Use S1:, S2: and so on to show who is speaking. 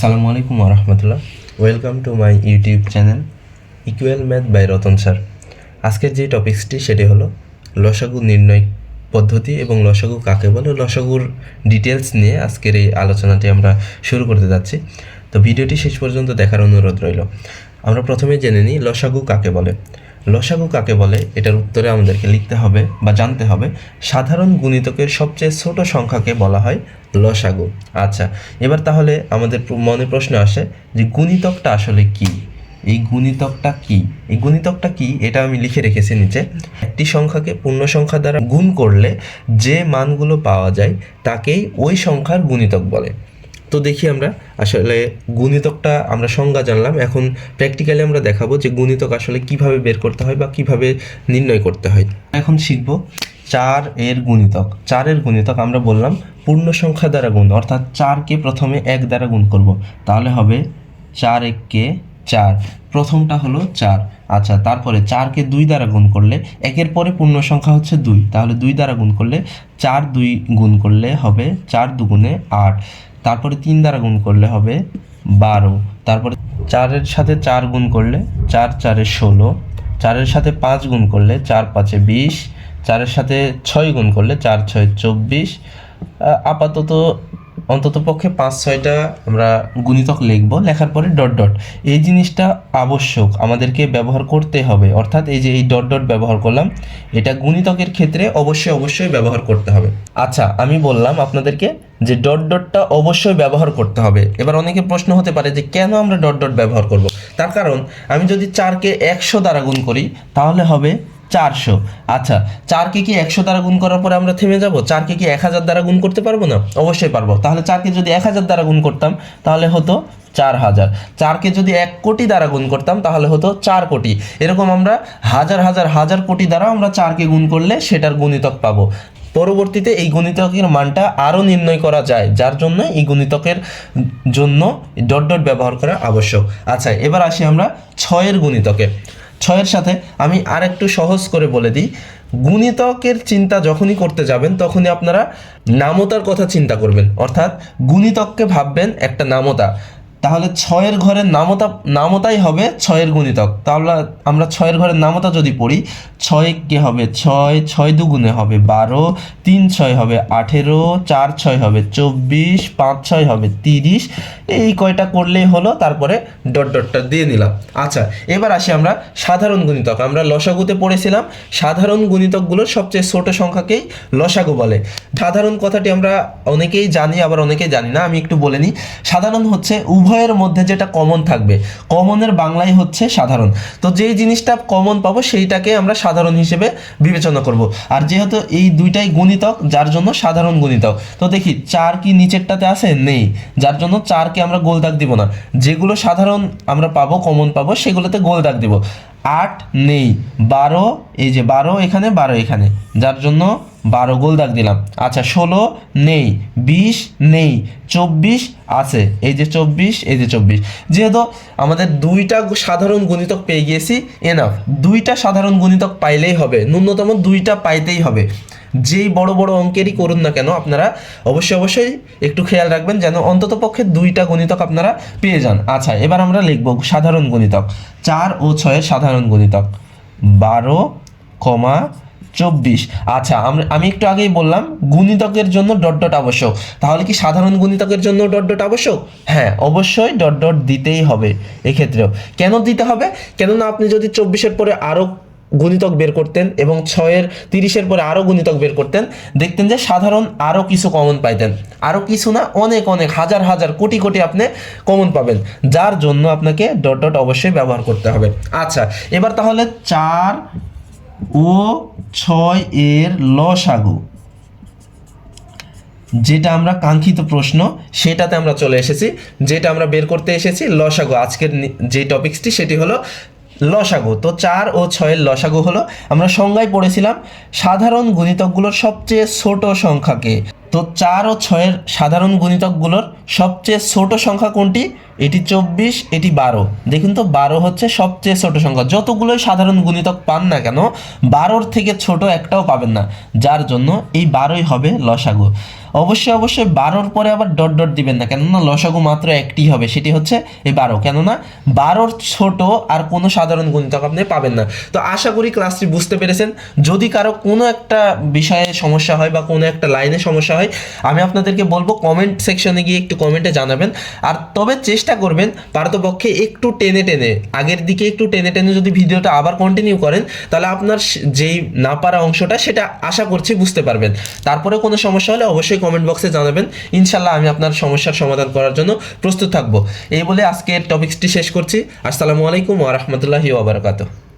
S1: আসসালামু আলাইকুম রহমতুল্লাহ। Welcome to my YouTube channel equal math by Ratan sir. আজকের যে টপিক্সটি সেটি হলো লসাগু নির্ণয় পদ্ধতি এবং লসাগু কাকে বলে, লসাগুর ডিটেলস নিয়ে আজকের এই আলোচনাটি আমরা শুরু করতে যাচ্ছি। তো ভিডিওটি শেষ পর্যন্ত দেখার অনুরোধ রইল। আমরা প্রথমে জেনে নিই লসাগু কাকে বলে। লসাগু কাকে বলে এটার উত্তরে আমাদেরকে লিখতে হবে বা জানতে হবে সাধারণ গুণিতকের সবচেয়ে ছোট সংখ্যাকে বলা হয় লসাগু। আচ্ছা, এবার তাহলে আমাদের মনে প্রশ্ন আসে যে গুণিতকটা আসলে কি। এই গুণিতকটা কি এটা আমি লিখে রেখেছি নিচে। একটি সংখ্যাকে পূর্ণ সংখ্যা দ্বারা গুণ করলে যে মানগুলো পাওয়া যায় তাকেই ওই সংখ্যার গুণিতক বলে। তো দেখি আমরা আসলে গুণিতকটা আমরা সংজ্ঞা জানলাম, এখন প্র্যাকটিক্যালি আমরা দেখাবো যে গুণিতক আসলে কিভাবে বের করতে হয় বা কিভাবে নির্ণয় করতে হয়। এখন শিখব চারের গুণিতক আমরা বললাম পূর্ণ সংখ্যা দ্বারা গুণ, অর্থাৎ 4কে প্রথমে 1 দ্বারা গুণ করব, তাহলে হবে 4 1 4, প্রথমটা হলো 4। আচ্ছা, তারপরে 4কে 2 দ্বারা গুণ করলে, একের পরে পূর্ণ সংখ্যা হচ্ছে 2, তাহলে 2 দ্বারা গুণ করলে 4 2 গুণ করলে হবে 4 2 8, তারপরে 3 দ্বারা গুণ করলে হবে 12, তারপরে 4-এর সাথে 4 গুণ করলে 4 4 16, 4-এর সাথে 5 গুণ করলে 4 5 20, 4-এর সাথে 6 গুণ করলে 4 6 24। আপাতত অন্তত পক্ষে 5-6টা আমরা গুণিতক লিখব, লেখার পরে ডট ডট। এই জিনিসটা আবশ্যক, আমাদেরকে ব্যবহার করতে হবে, অর্থাৎ এই যে এই ডট ডট ব্যবহার করলাম, এটা গুণিতকের ক্ষেত্রে অবশ্যই ব্যবহার করতে হবে। আচ্ছা, আমি বললাম আপনাদেরকে যে ডট ডটটা অবশ্যই ব্যবহার করতে হবে। এবার অনেকে প্রশ্ন হতে পারে যে কেন আমরা ডট ডট ব্যবহার করব। তার কারণ আমি যদি 4কে 100 দ্বারা গুণ করি তাহলে হবে 400। আচ্ছা, 4কে কি 100 দ্বারা গুণ করার পরে আমরা থেমে যাব? 4কে কি 1000 দ্বারা গুণ করতে পারবো না? অবশ্যই পারবো। তাহলে 4কে যদি 1000 দ্বারা গুণ করতাম তাহলে হতো 4000। 4কে যদি 1 কোটি দ্বারা গুণ করতাম তাহলে হতো 4 কোটি। এরকম আমরা হাজার কোটি দ্বারা আমরা 4কে গুণ করলে সেটার গুণিতক পাবো। পরবর্তীতে এই গুণিতকের মানটা আরও নির্ণয় করা যায়, যার জন্য এই গুণিতকের জন্য ডট ডট ব্যবহার করা আবশ্যক। আচ্ছা, এবার আসি আমরা 6-এর গুণিতকে। 6-এর সাথে আমি আর একটু সহজ করে বলে দিই, গুণিতকের চিন্তা যখনই করতে যাবেন তখনই আপনারা নামতার কথা চিন্তা করবেন, অর্থাৎ গুণিতককে ভাববেন একটা নামতা। তাহলে 6-এর ঘরের নামতাই হবে 6-এর গুণিতক। তাহলে আমরা 6-এর ঘরের নামতা যদি পড়ি, 6 কে হবে 6, 6 দুগুণে হবে 12, 3 6 হবে 18, 4 6 হবে 24, 5 6 হবে 30। এই কয়টা করলেই হলো, তারপরে ডট ডটটা দিয়ে নিলাম। আচ্ছা, এবার আসি আমরা সাধারণ গুণিতক। আমরা লসাগুতে পড়েছিলাম সাধারণ গুণিতকগুলোর সবচেয়ে ছোট সংখ্যাকেই লসাগু বলে। সাধারণ কথাটি আমরা অনেকেই জানি, আবার অনেকেই জানি না। আমি একটু বলে নিই। সাধারণ হচ্ছে উভয়ের মধ্যে যেটা কমন থাকবে, কমনের বাংলায় হচ্ছে সাধারণ। তো যেই জিনিসটা কমন পাবো সেইটাকে আমরা সাধারণ হিসেবে বিবেচনা করব। আর যেহেতু এই দুইটাই গুণিতক, যার জন্য সাধারণ গুণিতক। তো দেখি 4 কি নিচেরটাতে আছে? নেই, যার জন্য 4কে আমরা গোল দাগ দিব না। যেগুলো সাধারণ আমরা পাবো, কমন পাবো, সেগুলোতে গোল দাগ দিব। 8 নেই, 12, এই যে 12 এখানে, 12 এখানে, যার জন্য 12 গোল দাগ দিলাম। আচ্ছা, 16 নেই, 20 নেই, 24 আছে, এই যে 24, এই যে 24। যেহেতু আমাদের দুইটা সাধারণ গুণিতক পেয়ে গিয়েছি, এনাফ। দুইটা সাধারণ গুণিতক পাইলেই হবে, ন্যূনতম দুইটা পাইতেই হবে। যেই বড় বড় অঙ্কেরই করুন না কেন, আপনারা অবশ্যই একটু খেয়াল রাখবেন যেন অন্তত পক্ষে দুইটা গুণিতক আপনারা পেয়ে যান। আচ্ছা, এবার আমরা লিখব সাধারণ গুণিতক। 4 ও 6-এর সাধারণ গুণিতক 12, 24। আচ্ছা, আমি একটু আগেই বললাম গুণিতকের জন্য ডট ডট আবশ্যক। তাহলে কি সাধারণ গুণিতকের জন্য ডট ডট আবশ্যক? হ্যাঁ, অবশ্যই ডট ডট দিতেই হবে এক্ষেত্রেও। কেন দিতে হবে? কেননা আপনি যদি 24-এর পরে আরও গুণিতক বের করতেন এবং 6-এর 30-এর পরে আরও গুণিতক বের করতেন, দেখতেন যে সাধারণ আরও কিছু কমন পাইতেন। আরও কিছু না, অনেক হাজার কোটি আপনি কমন পাবেন, যার জন্য আপনাকে ডট ডট অবশ্যই ব্যবহার করতে হবে। আচ্ছা, এবার তাহলে 4 ও 6-এর লসাগু, যেটা আমরা কাঙ্ক্ষিত প্রশ্ন সেটাতে আমরা চলে এসেছি, যেটা আমরা বের করতে এসেছি লসাগু। আজকের যে টপিক্সটি সেটি হলো লসাগু। তো 4 ও 6-এর লসাগু হলো, আমরা সংজ্ঞায় পড়েছিলাম সাধারণ গুণিতকগুলোর সবচেয়ে ছোট সংখ্যাকে। তো 4 ও 6-এর সাধারণ গুণিতকগুলোর সবচেয়ে ছোট সংখ্যা কোনটি? এটি 24, এটি 12। দেখুন তো, 12 হচ্ছে সবচেয়ে ছোট সংখ্যা। যতগুলোই সাধারণ গুণিতক পান না কেন, 12-র থেকে ছোট একটাও পাবেন না, যার জন্য এই 12ই হবে লসাগু। অবশ্যই অবশ্যই 12-র পরে আবার ডট ডট দিবেন না, কেননা লসাগু মাত্র একটি হবে, সেটি হচ্ছে এই 12, কেননা 12-র ছোট আর কোনো সাধারণ গুণিতক আপনি পাবেন না। তো আশা করি ক্লাসটি বুঝতে পেরেছেন। যদি কারো কোনো একটা বিষয়ে সমস্যা হয় বা কোনো একটা লাইনে সমস্যা হয়, আমি আপনাদেরকে বলবো কমেন্ট সেকশনে গিয়ে একটু কমেন্টে জানাবেন। আর তবে চেষ্টা করবেন পারতপক্ষে একটু টেনে টেনে, আগের দিকে একটু টেনে টেনে যদি ভিডিওটা আবার কন্টিনিউ করেন, তাহলে আপনার যেই না পারা অংশটা সেটা আশা করছি বুঝতে পারবেন। তারপরে কোনো সমস্যা হলে অবশ্যই কমেন্ট বক্সে জানাবেন, ইনশাল্লাহ আমি আপনার সমস্যার সমাধান করার জন্য প্রস্তুত থাকবো। এই বলে আজকের টপিকসটি শেষ করছি। আসসালামু আলাইকুম ওয়া রাহমাতুল্লাহি ওয়া বারাকাতুহু।